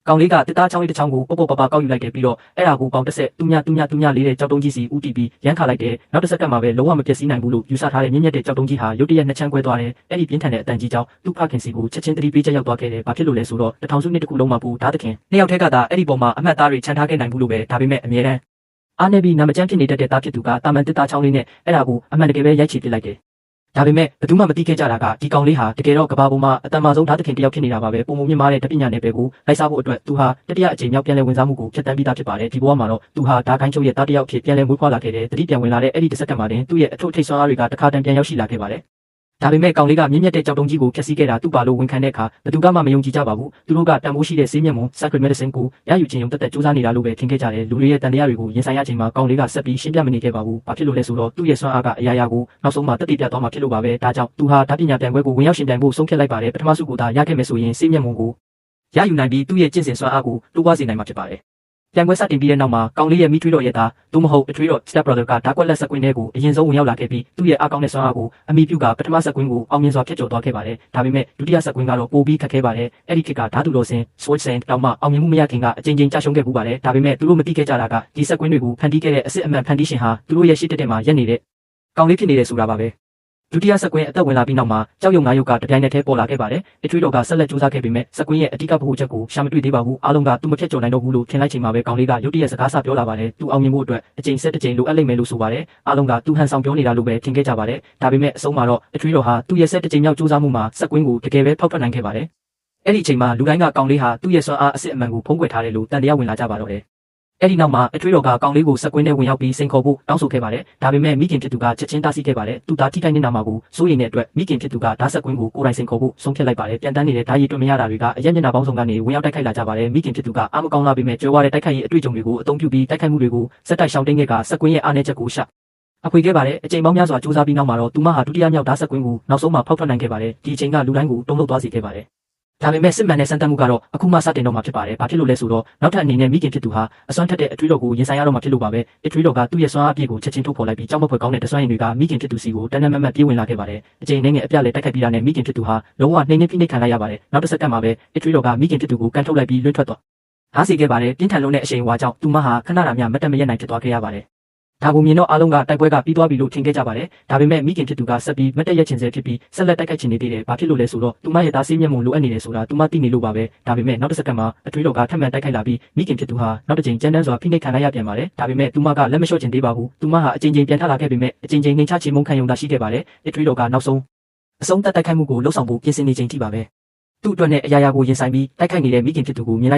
ကောင်လေးကတစ်သားချောင်းလေးတစ်ချောင်းကိုပေါ့ပေါ့ပါပါကောက်ယူလိုက်တယ်ပြီးတော့အဲ့ဒါကိုပေါင်တစ်ဆက်တူးညလေးတဲ့ကြောက်တုံးကြီးစီဦးတီးပြီးရမ်းခါလိုက်တယ်နောက်တစ်စက္ကန့်မှာပဲလုံးဝမပြည့်စည်နိုင်ဘူးလို့ယူဆထားတဲ့မြင့်မြတ်တဲ့ကြောက်တုံးကြီးဟာရုတ်တရက်နှစ်ချမ်းကွဲသွားတယ်အဲ့ဒီပြင်းထန်တဲ့အတန်ကြီးကြောင့်သူ့ဖခင်စီကိုချက်ချင်းတတိပေးချက်ရောက်သွားခဲ့တယ်ဘာဖြစ်လို့လဲဆိုတော့တထောင်စုနှစ်တစ်ခုလုံးမှာပူဓာတ်သခင်နှစ်ယောက်တည်းကသာအဲ့ဒီပုံမှာအမှတ်သားတွေခြံထားခဲ့နိုင်ဘူးလို့ပဲဒါပေမဲ့အမြဲတမ်းအားနေပြီးနာမကျန်းဖြစ်နေတဲ့သားဖြစ်သူကတာမန်တစ်သားချောင်းလေးနဲ့အဲ့ဒါကိုအမှန်တကယ်ပဲရိုက်ချပစ်လိုက်တယ်ဒါပေမဲ့ဘယ်သူမှမသိခဲ့ကြတာကဒီကောင်လေးဟာတကယ်တော့ကဘာပေါ်မှာအတန်မာဆုံးဓာတ်သခင်တယောက်ဖြစ်နေတာပါပဲပုံမမြင့်မားတဲ့တပညာနယ်ပယ်ကိုလိုက်စားဖို့အတွက်သူဟာတတိယအကြိမ်မြောက်ပြန်လည်ဝင်စားမှုကိုဖျက်ဆီးပြီးသားဖြစ်ပါတယ်ဒီဘဝမှာတော့သူဟာဓာတ်ခိုင်းချုပ်ရဲ့တားတယောက်ဖြစ်ပြန်လည်မွေးဖွားလာခဲ့တယ်တတိပြန်ဝင်လာတဲ့အဲ့ဒီတစ်စက္ကန့်မှာတင်သူ့ရဲ့အထုပ်ထိပ်ဆွမ်းအားတွေကတခါတည်းပြန်ရောက်ရှိလာခဲ့ပါတယ်ဒါပေမဲ့ကောင်လေးကမြင့်မြတ်တဲ့ကြောက်တုံးကြီးကိုဖျက်ဆီးခဲ့တာသူ့ပါလို့ဝန်ခံတဲ့အခါဘယ်သူမှမယုံကြည်ကြပါဘူးသူတို့ကတန်ဖိုးရှိတဲ့ဆေးမြတ်မွန် Sacred Medicine ကိုရယူခြင်းရုံတက်တက်စူးစမ်းနေတာလို့ပဲထင်ခဲ့ကြတယ်လူတွေရဲ့တန်တရားတွေကိုရင်ဆိုင်ရချိန်မှာကောင်လေးကဆက်ပြီးရှင်းပြမနေခဲ့ပါဘူးဘာဖြစ်လို့လဲဆိုတော့သူ့ရဲ့စွမ်းအားကအရာရာကိုနောက်ဆုံးမှတက်တည်ပြသွားမှာဖြစ်လို့ပါပဲဒါကြောင့်သူဟာဓာတ်ပညာပြန်ပွဲကိုဝင်ရောက်ရှင်ပြိုင်ဖို့ဆုံးဖြတ်လိုက်ပါတယ်ပထမဆုကိုသာရခဲ့မယ်ဆိုရင်ဆေးမြတ်မွန်ကိုရယူနိုင်ပြီးသူ့ရဲ့ကျင့်စဉ်စွမ်းအားကိုတိုးပွားစေနိုင်မှာဖြစ်ပါတယ်ပြန်ပွဲစတင်ပြီးတဲ့နောက်မှာကောင်လေးရဲ့မိထွေးတော်ရဲ့သားသို့မဟုတ်အထွေးတော် Step Brother ကဓာတ်ကွက်လက်ဆက်ကွင်းထဲကိုအရင်ဆုံးဝင်ရောက်လာခဲ့ပြီးသူ့ရဲ့အားကောင်းတဲ့စွမ်းအားကိုအမိပြုကပထမဆက်ကွင်းကိုအောင်မြင်စွာဖျက်ကျော်သွားခဲ့ပါတယ်ဒါပေမဲ့ဒုတိယဆက်ကွင်းကတော့ပိုပြီးခက်ခဲပါတယ်အဲ့ဒီခေတ်ကဓာတ်တူတော်စင် Sword Sand တောင်မှအောင်မြင်မှုမရခင်ကအကြိမ်ကြိမ်ကြာရှုံးခဲ့ပူပါတယ်ဒါပေမဲ့သူတို့မသိခဲ့ကြတာကဒီဆက်ကွင်းတွေကိုဖန်တီးခဲ့တဲ့အစ်အမှန်ဖန်တီးရှင်ဟာသူတို့ရဲ့ရှေ့တက်မှာရက်နေတဲ့ကောင်လေးဖြစ်နေတယ်ဆိုတာပါပဲဒုတိယဆက်ကွင်းအသက်ဝင်လာပြီးနောက်မှာကြောက်ရွံ့ငါရုပ်ကတပြိုင်နက်တည်းပေါ်လာခဲ့ပါတယ်အထွေးတော်ကဆက်လက်စူးစမ်းခဲ့ပေမဲ့ဆက်ကွင်းရဲ့အဓိကဗဟုချက်ကိုရှာမတွေ့သေးပါဘူးအားလုံးကသူမဖြတ်ကျော်နိုင်တော့ဘူးလို့ထင်လိုက်ချိန်မှာပဲကောင်လေးကရုတ်တရက်စကားဆပြောလာပါတယ်သူအောင်မြင်မှုအတွက်အကြိမ်ဆက်တစ်ကြိမ်လိုအပ်လိမ့်မယ်လို့ဆိုပါတယ်အားလုံးကသူဟန်ဆောင်ပြောနေတာလို့ပဲထင်ခဲ့ကြပါတယ်ဒါပေမဲ့အဆုံးမှာတော့အထွေးတော်ဟာသူ့ရဲ့ဆက်တစ်ကြိမ်မြောက်စူးစမ်းမှုမှာဆက်ကွင်းကိုတကယ်ပဲဖောက်ထွက်နိုင်ခဲ့ပါတယ်အဲ့ဒီအချိန်မှာလူတိုင်းကကောင်လေးဟာသူ့ရဲ့စွမ်းအားအစစ်အမှန်ကိုဖုံးကွယ်ထားတယ်လို့တန်တရားဝင်လာကြပါတော့တယ်အဲ့ဒီနောက်မှာအထွေးတော်ကကောင်လေးကိုဆက်ကွင်းထဲဝင်ရောက်ပြီးစိန်ခေါ်ဖို့တောင်းဆိုခဲ့ပါတယ်ဒါပေမဲ့မိခင်ဖြစ်သူကချက်ချင်းတားဆီးခဲ့ပါတယ်သူသားထိခိုက်နေတာမှာကိုစိုးရိမ်တဲ့အတွက်မိခင်ဖြစ်သူကဓာတ်ဆက်ကွင်းကိုကိုယ်တိုင်စိန်ခေါ်ဖို့ဆုံးဖြတ်လိုက်ပါတယ်ပြန်တန်းနေတဲ့ဓာတ်ရည်တွေ့မရတာတွေကအရက်ညနာပေါင်းစုံကနေဝင်ရောက်တိုက်ခိုက်လာကြပါတယ်မိခင်ဖြစ်သူကအားမကောင်းလာပေမဲ့ကြွယ်ဝတဲ့တိုက်ခိုက်ရေးအတွေ့အကြုံတွေကိုအသုံးပြုပြီးတိုက်ခိုက်မှုတွေကိုစက်တိုက်ရှောင်တိန်ခဲ့ကဆက်ကွင်းရဲ့အားနည်းချက်ကိုရှာအခွေခဲ့ပါတယ်အချိန်ပေါင်းများစွာစူးစမ်းပြီးနောက်မှာတော့သူမဟာဒုတိယမြောက်ဓာတ်ဆက်ကွင်းကိုနောက်ဆုံးမှဖောက်ထွက်နိုင်ခဲ့ပါတယ်ဒီအချိန်ကလူတိုင်းကိုတုံ့လောက်သွားစေခဲ့ပါတယ်ဒါပေမဲ့စစ်မှန်တဲ့စံတမ်းမှုကတော့အခုမှစတင်တော့မှာဖြစ်ပါတယ်။ဘာဖြစ်လို့လဲဆိုတော့နောက်ထပ်အနေနဲ့မိခင်ဖြစ်သူဟာအစွမ်းထက်တဲ့အထွေးတော်ကိုရင်ဆိုင်ရတော့မှာဖြစ်လို့ပါပဲ။အထွေးတော်ကသူ့ရဲ့စွမ်းအားပြည့်ကိုချက်ချင်းထုတ်ဖော်လိုက်ပြီးကြောက်မဖွယ်ကောင်းတဲ့တစွမ်းရည်တွေကမိခင်ဖြစ်သူစီကိုတန်းတန်းမတ်မတ်ပြေးဝင်လာခဲ့ပါတယ်။အချိန်နဲ့ငယ်အပြလည်းတိုက်ခိုက်ပြီးတာနဲ့မိခင်ဖြစ်သူဟာလုံးဝနှိမ့်နှိမ့်ဖိနှိပ်ခံလိုက်ရပါတယ်။နောက်တစ်စက္ကန့်မှာပဲအထွေးတော်ကမိခင်ဖြစ်သူကိုကန်ထုတ်လိုက်ပြီးလွှတ်ထွက်သွား။ဟားစီခဲ့ပါတယ်ပြင်းထန်လုံးတဲ့အရှိန်အဝါကြောင့်သူမဟာခဏတာများမတက်မရက်နိုင်ဖြစ်သွားခဲ့ရပါတယ်။ဒါကိုမြင်တော့အားလုံးကတိုက်ပွဲကပြီးသွားပြီလို့ထင်ခဲ့ကြပါတယ်။ဒါပေမဲ့မိခင်ဖြစ်သူကဆက်ပြီးမတက်ရက်ချင်စေဖြစ်ပြီးဆက်လက်တိုက်ခိုက်ချင်နေသေးတယ်။ဘာဖြစ်လို့လဲဆိုတော့သူမရဲ့သားဆေးမျက်မှောင်လိုအပ်နေတယ်ဆိုတာသူမသိနေလို့ပါပဲ။ဒါပေမဲ့နောက်တစ်စက္ကန့်မှာအထွေးတော်ကထပ်မံတိုက်ခိုက်လာပြီးမိခင်ဖြစ်သူဟာနောက်တစ်ကြိမ်ကြမ်းတမ်းစွာဖိနှိပ်ခံလိုက်ရပြန်ပါတယ်။ဒါပေမဲ့သူမကလက်မလျှော့ချင်သေးပါဘူး။သူမဟာအကြိမ်ကြိမ်ပြန်ထလာခဲ့ပေမဲ့အကြိမ်ကြိမ်နှိမ်ချချေမှုန်းခံရုံသာရှိခဲ့ပါတယ်။အထွေးတော်ကနောက်ဆုံးအဆုံးသတ်တိုက်ခိုက်မှုကိုလှုပ်ဆောင်ဖို့ပြင်ဆင်နေချိန်ထိပါပဲ။သူ့အတွက်နဲ့အရာရာကိုရင်ဆိုင်ပြီးတိုက်ခိုက်နေတဲ့မိခင်ဖြစ်သူကိုမြင်လိုက်